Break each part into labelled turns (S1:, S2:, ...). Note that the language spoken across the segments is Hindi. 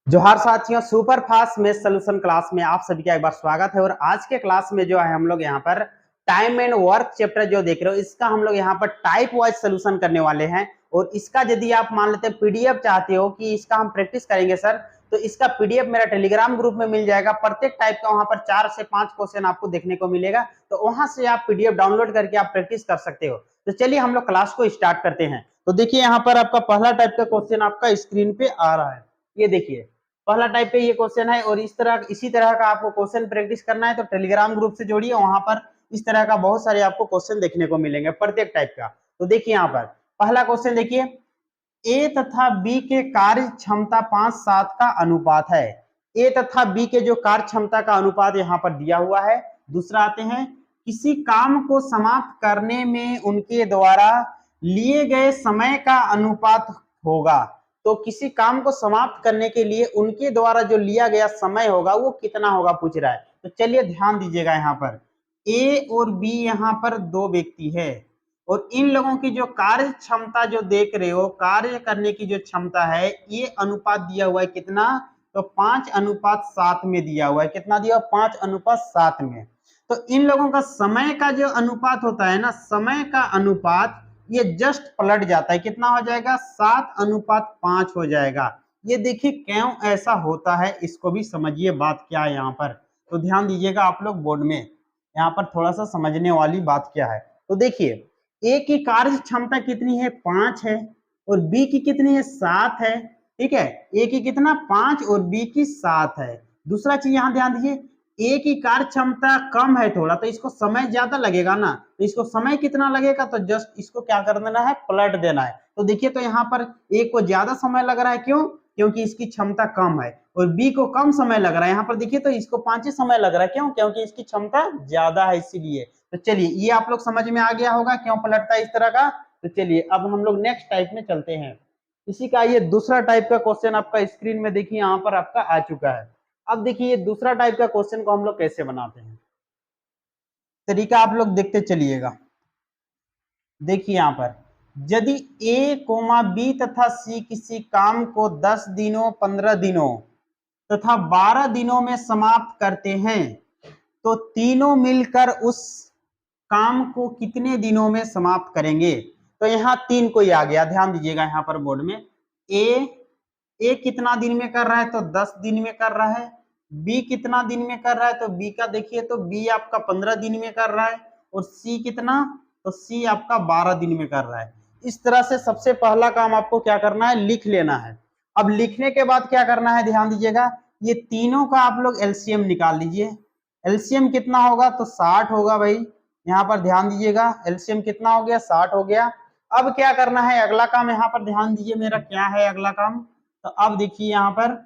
S1: जोहार साथियों, super fast math solution class में आप सभी का एक बार स्वागत है। और आज के क्लास में जो है हम लोग यहाँ पर टाइम एंड वर्क चैप्टर जो देख रहे हो, इसका हम लोग यहाँ पर टाइप वाइज सॉल्यूशन करने वाले हैं। और इसका यदि आप मान लेते हैं पीडीएफ चाहते हो कि इसका हम प्रैक्टिस करेंगे सर, तो इसका पीडीएफ मेरा टेलीग्राम ग्रुप में मिल जाएगा। प्रत्येक टाइप का वहां पर 4 से 5 क्वेश्चन आपको देखने को मिलेगा, तो वहां से आप पीडीएफ डाउनलोड करके आप प्रैक्टिस कर सकते हो। तो चलिए हम लोग क्लास को स्टार्ट करते हैं। तो देखिए यहाँ पर आपका पहला टाइप का क्वेश्चन आपका स्क्रीन पे आ रहा है। ये देखिए पहला टाइप पे ये क्वेश्चन है। और इसी तरह का आपको क्वेश्चन प्रैक्टिस करना है तो टेलीग्राम ग्रुप से जोड़िए, वहां पर इस तरह का बहुत सारे आपको क्वेश्चन देखने को मिलेंगे प्रत्येक टाइप का। तो देखिए यहाँ पर पहला क्वेश्चन देखिए, ए तथा बी के कार्य क्षमता 5:7 का अनुपात है। ए तथा बी के जो कार्य क्षमता का अनुपात यहाँ पर दिया हुआ है। दूसरा आते हैं, किसी काम को समाप्त करने में उनके द्वारा लिए गए समय का अनुपात होगा। तो किसी काम को समाप्त करने के लिए उनके द्वारा जो लिया गया समय होगा वो कितना होगा पूछ रहा है। तो चलिए ध्यान दीजिएगा, यहाँ पर ए और बी यहाँ पर दो व्यक्ति है, और इन लोगों की जो कार्य क्षमता जो देख रहे हो, कार्य करने की जो क्षमता है, ये अनुपात दिया हुआ है कितना, तो 5:7 में दिया हुआ है। कितना दिया, 5:7 में। तो इन लोगों का समय का जो अनुपात होता है ना, समय का अनुपात ये जस्ट पलट जाता है। कितना हो जाएगा, 7:5 हो जाएगा। ये देखिए क्यों ऐसा होता है, इसको भी समझिए बात क्या है यहाँ पर। तो ध्यान दीजिएगा आप लोग बोर्ड में, यहाँ पर थोड़ा सा समझने वाली बात क्या है। तो देखिए ए की कार्य क्षमता कितनी है, 5 है, और बी की कितनी है, 7 है। ठीक है, ए की कितना, 5 और बी की 7 है। दूसरा चीज यहाँ ध्यान दीजिए, ए की कार्य क्षमता कम है थोड़ा, तो इसको समय ज्यादा लगेगा ना। तो इसको समय कितना लगेगा, तो जस्ट इसको क्या कर देना है, पलट देना है। तो देखिए तो यहाँ पर ए को ज्यादा समय लग रहा है, क्यों, क्योंकि इसकी क्षमता कम है। और बी को कम समय लग रहा है, यहाँ पर देखिए तो इसको 5 ही समय लग रहा है, क्यों, क्योंकि इसकी क्षमता ज्यादा है इसीलिए। तो चलिए ये आप लोग समझ में आ गया होगा क्यों पलटता है इस तरह का। तो चलिए अब हम लोग नेक्स्ट टाइप में चलते हैं। इसी का ये दूसरा टाइप का क्वेश्चन आपका स्क्रीन में देखिए यहाँ पर आपका आ चुका है। अब देखिए दूसरा टाइप का क्वेश्चन को हम लोग कैसे बनाते हैं, तरीका आप लोग देखते चलिएगा। देखिए यहाँ पर यदि ए कोमा बी तथा सी किसी काम को 10 दिनों, 15 दिनों तथा 12 दिनों में समाप्त करते हैं, तो तीनों मिलकर उस काम को कितने दिनों में समाप्त करेंगे। तो यहाँ 3 कोई आ गया, ध्यान दीजिएगा यहाँ पर बोर्ड में। ए कितना दिन में कर रहा है, तो 10 दिन में कर रहा है। बी कितना दिन में कर रहा है, तो बी का देखिए तो बी आपका 15 दिन में कर रहा है। और सी कितना, तो सी आपका 12 दिन में कर रहा है। इस तरह से सबसे पहला काम आपको क्या करना है, लिख लेना है। अब लिखने के बाद क्या करना है, ध्यान दीजिएगा, ये तीनों का आप लोग एलसीएम निकाल लीजिए। एलसीएम कितना होगा, तो 60 होगा भाई। यहाँ पर ध्यान दीजिएगा एलसीएम कितना हो गया, 60 हो गया। अब क्या करना है, अगला काम यहाँ पर ध्यान दीजिए मेरा क्या है अगला काम। तो अब देखिए यहाँ पर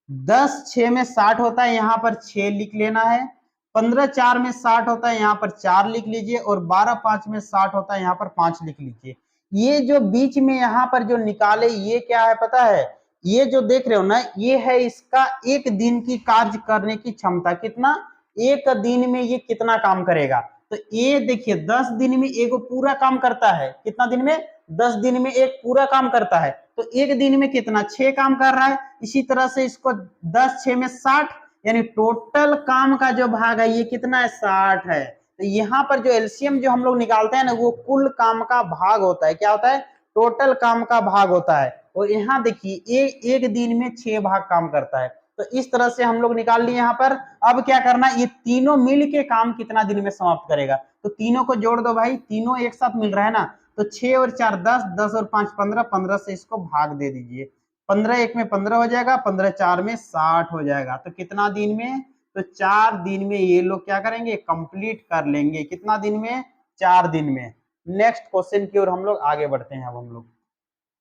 S1: 10 6 में 60 होता है, यहाँ पर 6 लिख लेना है। 15 4 में 60 होता है, यहाँ पर 4 लिख लीजिए। और 12 5 में 60 होता है, यहाँ पर 5 लिख लीजिए। ये जो बीच में यहाँ पर जो निकाले, ये क्या है पता है, ये जो देख रहे हो ना, ये है इसका एक दिन की कार्य करने की क्षमता। कितना, एक दिन में ये कितना काम करेगा। तो ये देखिए 10 दिन में एक पूरा काम करता है। कितना दिन में, 10 दिन में एक पूरा काम करता है। तो एक दिन में कितना, 6 काम कर रहा है। इसी तरह से इसको 10 6 में 60, यानी टोटल काम का जो भाग है ये कितना है, 60 है। तो यहाँ पर जो एलसीएम जो हम लोग निकालते हैं ना, वो कुल काम का भाग होता है। क्या होता है, टोटल काम का भाग होता है। और यहाँ देखिए एक दिन में 6 भाग काम करता है। तो इस तरह से हम लोग निकाल लिए यहाँ पर। अब क्या करना, ये तीनों मिल के काम कितना दिन में समाप्त करेगा। तो तीनों को जोड़ दो भाई, तीनों एक साथ मिल रहा है ना। तो 6 और 4 10, 10 और 5 15, 15 से इसको भाग दे दीजिए। 15 1 में 15 हो जाएगा, 15 4 में 60 हो जाएगा। तो कितना दिन में, तो 4 दिन में ये लोग क्या करेंगे, कंप्लीट कर लेंगे। कितना दिन में, 4 दिन में। नेक्स्ट क्वेश्चन की ओर हम लोग आगे बढ़ते हैं। अब हम लोग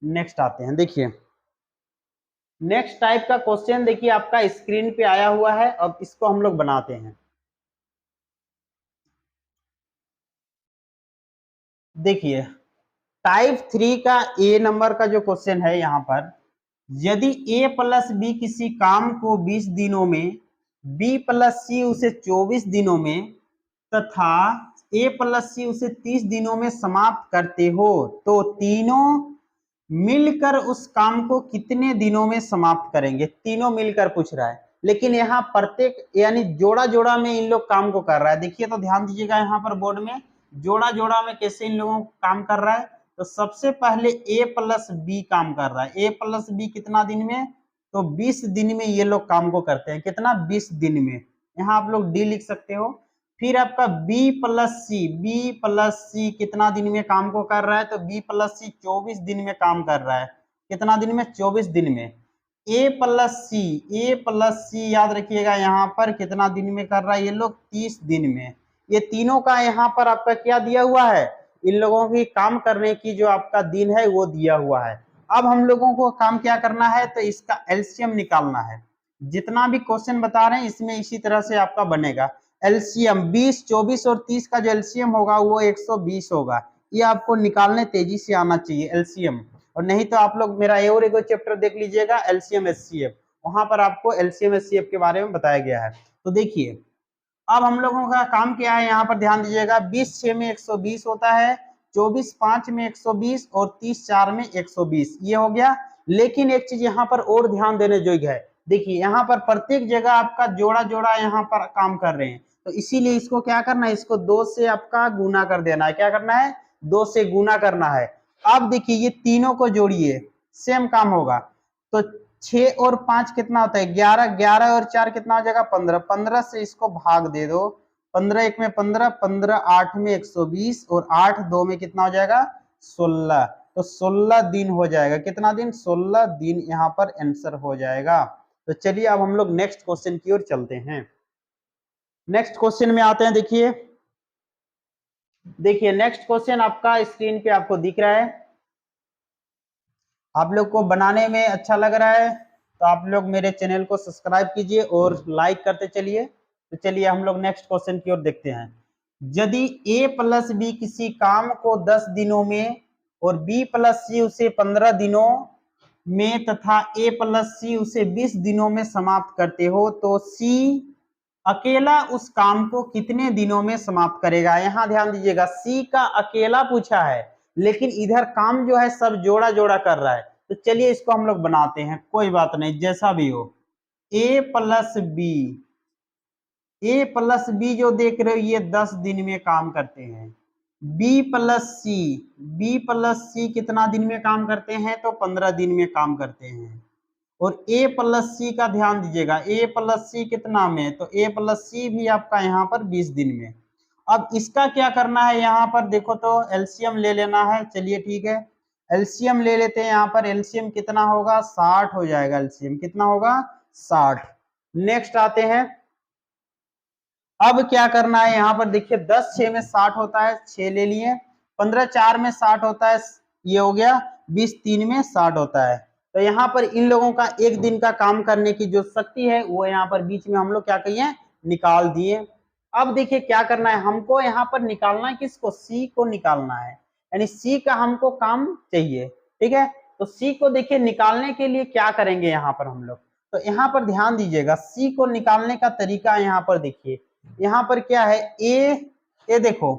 S1: नेक्स्ट आते हैं। देखिए नेक्स्ट टाइप का क्वेश्चन देखिए आपका स्क्रीन पे आया हुआ है। अब इसको हम लोग बनाते हैं। देखिए टाइप 3 का ए नंबर का जो क्वेश्चन है यहाँ पर, यदि ए प्लस बी किसी काम को 20 दिनों में, बी प्लस सी उसे 24 दिनों में तथा ए प्लस सी उसे 30 दिनों में समाप्त करते हो, तो तीनों मिलकर उस काम को कितने दिनों में समाप्त करेंगे। तीनों मिलकर पूछ रहा है, लेकिन यहाँ प्रत्येक यानी जोड़ा जोड़ा में इन लोग काम को कर रहा है। देखिए तो ध्यान दीजिएगा यहाँ पर बोर्ड में जोड़ा जोड़ा में कैसे इन लोगों को काम कर रहा है। तो सबसे पहले ए प्लस बी काम कर रहा है। ए प्लस बी कितना दिन में, तो 20 दिन में ये लोग काम को करते हैं। कितना, 20 दिन में। यहाँ आप लोग डी लिख सकते हो। फिर आपका बी प्लस सी कितना दिन में काम को कर रहा है, तो बी प्लस सी 24 दिन में काम कर रहा है। कितना दिन में, 24 दिन में। ए प्लस सी याद रखिएगा यहाँ पर कितना दिन में कर रहा है ये लोग, 30 दिन में। ये तीनों का यहाँ पर आपका क्या दिया हुआ है, इन लोगों की काम करने की जो आपका दिन है वो दिया हुआ है। अब हम लोगों को काम क्या करना है, तो इसका एलसीएम निकालना है। जितना भी क्वेश्चन बता रहे हैं इसमें इसी तरह से आपका बनेगा। एलसीएम 20, 24 और 30 का जो एलसीएम होगा वो 120 होगा। ये आपको निकालने तेजी से आना चाहिए एलसीएम, और नहीं तो आप लोग मेरा और एक चैप्टर देख लीजिएगा एलसीएम एचसीएफ, वहां पर आपको एलसीएम एचसीएफ के बारे में बताया गया है। तो देखिए अब हम लोगों का काम क्या है, यहाँ पर ध्यान दीजिएगा। 20 6 में 120 होता है, 24 5 में 120 और 30 4 में 120, ये हो गया। लेकिन एक चीज यहाँ पर और ध्यान देने योग्य है। देखिए यहाँ पर प्रत्येक जगह आपका जोड़ा जोड़ा यहाँ पर काम कर रहे हैं, तो इसीलिए इसको क्या करना है, इसको 2 से आपका गुना कर देना है। क्या करना है, 2 से गुना करना है। अब देखिए ये तीनों को जोड़िए, सेम काम होगा। तो 6 और 5 कितना होता है, 11, 11 और 4 कितना हो जाएगा, 15, 15 से इसको भाग दे दो। 15 1 में 15, 15 8 में 120 और 8 2 में कितना हो जाएगा, 16। तो 16 दिन हो जाएगा। कितना दिन, 16 दिन यहाँ पर आंसर हो जाएगा। तो चलिए अब हम लोग नेक्स्ट क्वेश्चन की ओर चलते हैं। नेक्स्ट क्वेश्चन में आते हैं। देखिए नेक्स्ट क्वेश्चन आपका स्क्रीन पे आपको दिख रहा है। आप लोग को बनाने में अच्छा लग रहा है तो आप लोग मेरे चैनल को सब्सक्राइब कीजिए और लाइक करते चलिए। तो चलिए हम लोग नेक्स्ट क्वेश्चन की ओर देखते हैं। यदि a प्लस बी किसी काम को 10 दिनों में और b प्लस सी उसे 15 दिनों में तथा a प्लस सी उसे 20 दिनों में समाप्त करते हो, तो c अकेला उस काम को कितने दिनों में समाप्त करेगा। यहां ध्यान दीजिएगा, सी का अकेला पूछा है, लेकिन इधर काम जो है सब जोड़ा जोड़ा कर रहा है। तो चलिए इसको हम लोग बनाते हैं, कोई बात नहीं जैसा भी हो। ए प्लस बी जो देख रहे हो ये 10 दिन में काम करते हैं। बी प्लस सी कितना दिन में काम करते हैं, तो 15 दिन में काम करते हैं। और ए प्लस सी का ध्यान दीजिएगा, ए प्लस सी कितना में, तो ए प्लस सी भी आपका यहाँ पर 20 दिन में। अब इसका क्या करना है, यहाँ पर देखो तो एलसीएम ले लेना है। चलिए ठीक है, एलसीएम ले लेते हैं। यहाँ पर एलसीएम कितना होगा, 60 हो जाएगा। एलसीएम कितना होगा, 60। नेक्स्ट आते हैं। अब क्या करना है, यहाँ पर देखिए 10 6 में 60 होता है, 6 ले लिए। 15 4 में 60 होता है, ये हो गया। 20 3 में 60 होता है। तो यहाँ पर इन लोगों का एक दिन का काम करने की जो शक्ति है वो यहाँ पर बीच में हम लोग क्या कहिए, निकाल दिए। अब देखिए क्या करना है हमको, यहाँ पर निकालना है किसको, सी को निकालना है। यानी सी का हमको काम चाहिए, ठीक है। तो सी को देखिए निकालने के लिए क्या करेंगे यहाँ पर हम लोग, तो यहाँ पर ध्यान दीजिएगा, सी को निकालने का तरीका यहाँ पर देखिए। यहाँ पर क्या है, ए देखो,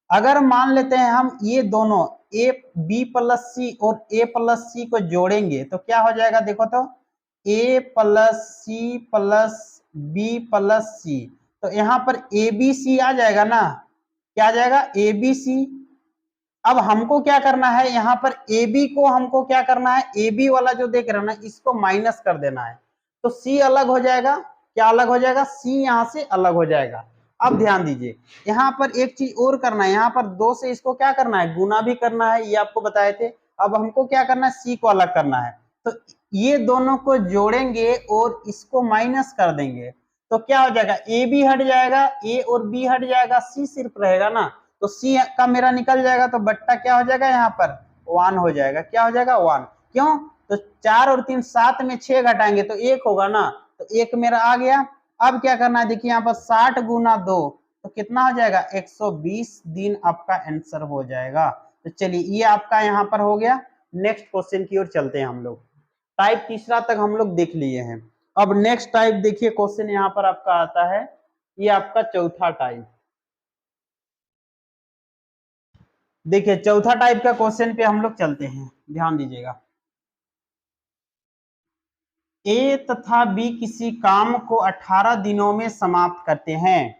S1: अगर मान लेते हैं हम ये दोनों ए बी प्लस सी और ए प्लस सी को जोड़ेंगे तो क्या हो जाएगा, देखो तो A plus C plus B plus C. तो यहाँ पर ए बी सी आ जाएगा ना, क्या आ जाएगा, ए बी सी। अब हमको क्या करना है, यहाँ पर ए बी को हमको क्या करना है, ए बी वाला जो देख रहे हो ना इसको माइनस कर देना है। तो सी अलग हो जाएगा, क्या अलग हो जाएगा, सी यहाँ से अलग हो जाएगा। अब ध्यान दीजिए, यहाँ पर एक चीज और करना है, यहाँ पर 2 से इसको क्या करना है, गुना भी करना है, ये आपको बताए थे। अब हमको क्या करना है, सी को अलग करना है। तो ये दोनों को जोड़ेंगे और इसको माइनस कर देंगे तो क्या हो जाएगा, ए बी हट जाएगा, ए और बी हट जाएगा, सी सिर्फ रहेगा ना। तो सी का मेरा निकल जाएगा, तो बट्टा क्या हो जाएगा, यहाँ पर 1 हो जाएगा। क्या हो जाएगा, 1। क्यों, तो 4 और 3 7 में 6 घटाएंगे तो 1 होगा ना, तो 1 मेरा आ गया। अब क्या करना है, देखिए यहाँ पर 60 गुना 2 तो कितना हो जाएगा, 120 दिन आपका आंसर हो जाएगा। तो चलिए ये आपका यहाँ पर हो गया। नेक्स्ट क्वेश्चन की ओर चलते हैं हम लोग। टाइप तीसरा तक हम लोग देख लिए हैं। अब नेक्स्ट टाइप देखिए, क्वेश्चन यहाँ पर आपका आता है, ये आपका चौथा टाइप। देखिए चौथा टाइप का क्वेश्चन पे हम लोग चलते हैं, ध्यान दीजिएगा। ए तथा बी किसी काम को 18 दिनों में समाप्त करते हैं।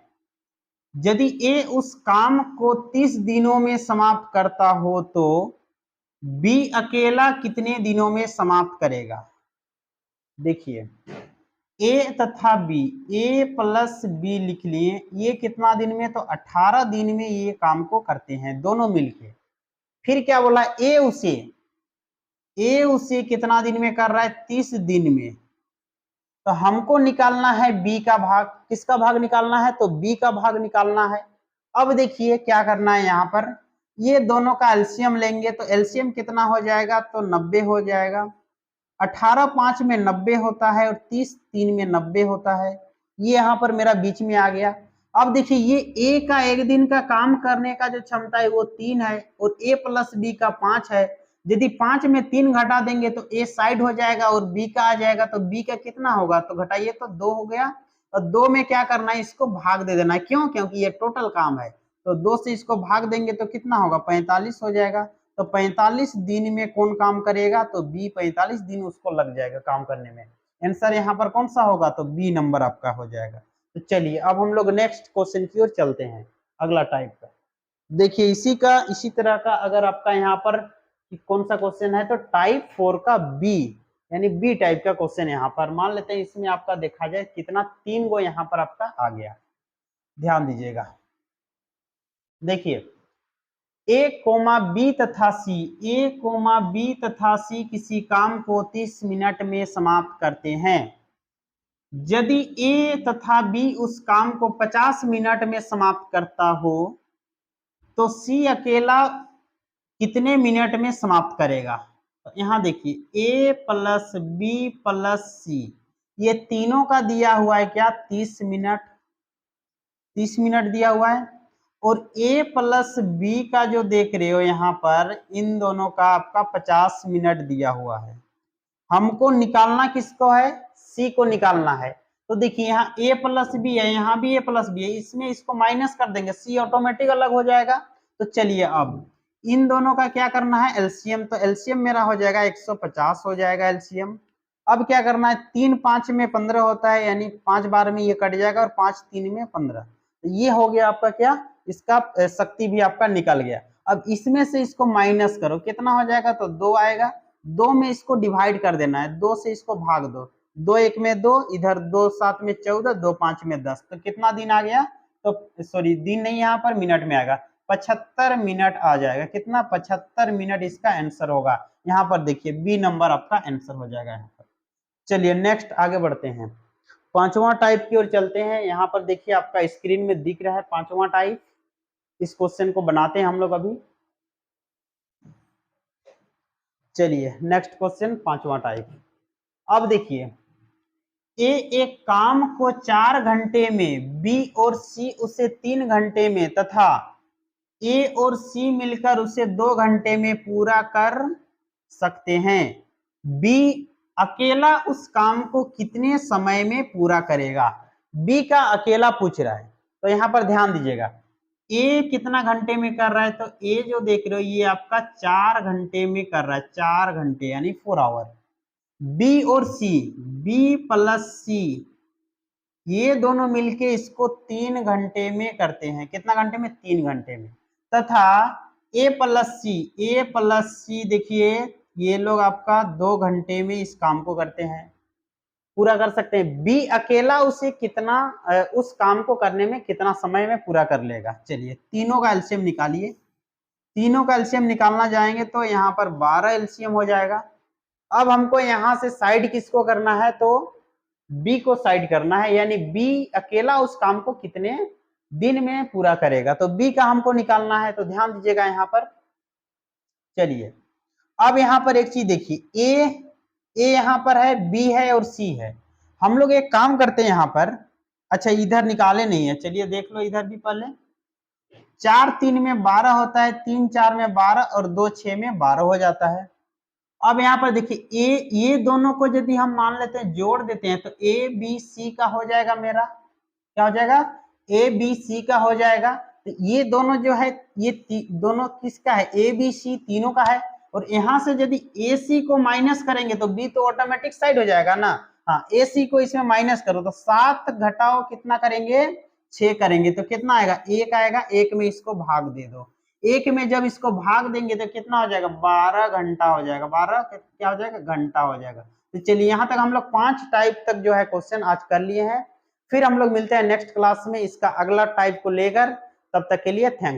S1: यदि ए उस काम को 30 दिनों में समाप्त करता हो तो बी अकेला कितने दिनों में समाप्त करेगा। देखिए ए तथा बी, ए प्लस बी लिख लिए, ये कितना दिन में, तो 18 दिन में ये काम को करते हैं दोनों मिलके। फिर क्या बोला, ए उसे कितना दिन में कर रहा है, 30 दिन में। तो हमको निकालना है बी का भाग। किसका भाग निकालना है, तो बी का भाग निकालना है। अब देखिए क्या करना है, यहाँ पर ये दोनों का एलसीएम लेंगे तो एलसीएम कितना हो जाएगा, तो 90 हो जाएगा। 18 5 में 90 होता है और 30 3 में 90 होता है। ये यहाँ पर मेरा बीच में आ गया। अब देखिए ये ए का एक दिन का काम करने का जो क्षमता है वो 3 है और ए प्लस बी का 5 है। यदि 5 में 3 घटा देंगे तो ए साइड हो जाएगा और बी का आ जाएगा, तो बी का कितना होगा, तो घटाइए तो 2 हो गया। और 2 में क्या करना है, इसको भाग दे देना है। क्यों, क्योंकि ये टोटल काम है, तो 2 से इसको भाग देंगे तो कितना होगा, 45 हो जाएगा। तो 45 दिन में कौन काम करेगा, तो बी 45 दिन उसको लग जाएगा काम करने में। आंसर यहाँ पर कौन सा होगा, तो बी नंबर आपका हो जाएगा। तो चलिए अब हम लोग नेक्स्ट क्वेश्चन की ओर चलते हैं, अगला टाइप का। देखिए इसी तरह का अगर आपका यहाँ पर कौन सा क्वेश्चन है, तो टाइप 4 का बी, यानी बी टाइप का क्वेश्चन यहाँ पर मान लेते हैं। इसमें आपका देखा जाए कितना, 3 गो यहाँ पर आपका आ गया। ध्यान दीजिएगा, देखिए ए कोमा बी तथा सी, ए कोमा बी तथा सी किसी काम को 30 मिनट में समाप्त करते हैं। यदि ए तथा बी उस काम को 50 मिनट में समाप्त करता हो तो सी अकेला कितने मिनट में समाप्त करेगा। तो यहाँ देखिए ए प्लस बी प्लस सी, ये तीनों का दिया हुआ है क्या, 30 मिनट, 30 मिनट दिया हुआ है। और ए प्लस बी का जो देख रहे हो यहाँ पर, इन दोनों का आपका 50 मिनट दिया हुआ है। हमको निकालना किसको है, सी को निकालना है। तो देखिए यहाँ ए प्लस बी है, यहाँ भी ए प्लस बी है, इसमें इसको माइनस कर देंगे, सी ऑटोमेटिक अलग हो जाएगा। तो चलिए अब इन दोनों का क्या करना है, एलसीएम। तो एलसीएम मेरा हो जाएगा 150 हो जाएगा एलसीएम। अब क्या करना है, 3 5 में 15 होता है, यानी 5 बार में ये कट जाएगा और 5 3 में 15। तो ये हो गया आपका क्या, इसका शक्ति भी आपका निकल गया। अब इसमें से इसको माइनस करो, कितना हो जाएगा, तो 2 आएगा। 2 में इसको डिवाइड कर देना है, 2 से इसको भाग दो, 2 1 में 2, इधर 2 7 में 14, 2 5 में 10। तो कितना दिन आ गया, तो सॉरी दिन नहीं, यहाँ पर मिनट में आएगा, 75 मिनट आ जाएगा। कितना, 75 मिनट इसका आंसर होगा। यहाँ पर देखिए बी नंबर आपका आंसर हो जाएगा यहाँ पर। चलिए नेक्स्ट आगे बढ़ते हैं, पांचवा टाइप की ओर चलते हैं। यहाँ पर देखिए आपका स्क्रीन में दिख रहा है पांचवा टाइप। इस क्वेश्चन को बनाते हैं हम लोग अभी। चलिए नेक्स्ट क्वेश्चन, पांचवा टाइप। अब देखिए ए एक काम को 4 घंटे में, बी और सी उसे 3 घंटे में तथा ए और सी मिलकर उसे 2 घंटे में पूरा कर सकते हैं। बी अकेला उस काम को कितने समय में पूरा करेगा। बी का अकेला पूछ रहा है, तो यहाँ पर ध्यान दीजिएगा, ए कितना घंटे में कर रहा है, तो ए जो देख रहे हो ये आपका 4 घंटे में कर रहा है, 4 घंटे यानी 4 आवर। बी और सी, बी प्लस सी, ये दोनों मिलके इसको 3 घंटे में करते हैं। कितना घंटे में, 3 घंटे में। तथा ए प्लस सी देखिए ये लोग आपका 2 घंटे में इस काम को करते हैं, पूरा कर सकते हैं। बी अकेला उसे कितना, उस काम को करने में कितना समय में पूरा कर लेगा। चलिए तीनों का एलसीएम निकालिए। तीनों का एलसीएम निकालना जाएंगे तो यहाँ पर 12 एलसीएम हो जाएगा। अब हमको यहाँ से साइड किसको करना है, तो बी को साइड करना है, यानी बी अकेला उस काम को कितने दिन में पूरा करेगा। तो बी का हमको निकालना है, तो ध्यान दीजिएगा यहाँ पर। चलिए अब यहाँ पर एक चीज देखिए, ए यहाँ पर है, बी है और सी है। हम लोग एक काम करते हैं यहाँ पर, अच्छा इधर निकाले नहीं है, चलिए देख लो इधर भी पहले। 4 3 में 12 होता है, 3 4 में 12 और 2 6 में 12 हो जाता है। अब यहाँ पर देखिए ये दोनों को यदि हम मान लेते हैं, जोड़ देते हैं, तो ए बी सी का हो जाएगा मेरा, क्या हो जाएगा, ए बी सी का हो जाएगा। तो ये दोनों जो है ये दोनों किसका है, ए बी सी तीनों का है। और यहां से यदि ए सी को माइनस करेंगे तो बी तो ऑटोमेटिक साइड हो जाएगा ना। हाँ, ए सी को इसमें माइनस करो तो 7 घटाओ कितना करेंगे, 6 करेंगे तो कितना आएगा, 1 आएगा। 1 में इसको भाग दे दो, 1 में जब इसको भाग देंगे तो कितना हो जाएगा, 12 घंटा हो जाएगा। 12 क्या हो जाएगा, घंटा हो जाएगा। तो चलिए यहाँ तक हम लोग 5 टाइप तक जो है क्वेश्चन आज कर लिए हैं। फिर हम लोग मिलते हैं नेक्स्ट क्लास में इसका अगला टाइप को लेकर। तब तक के लिए थैंक्स।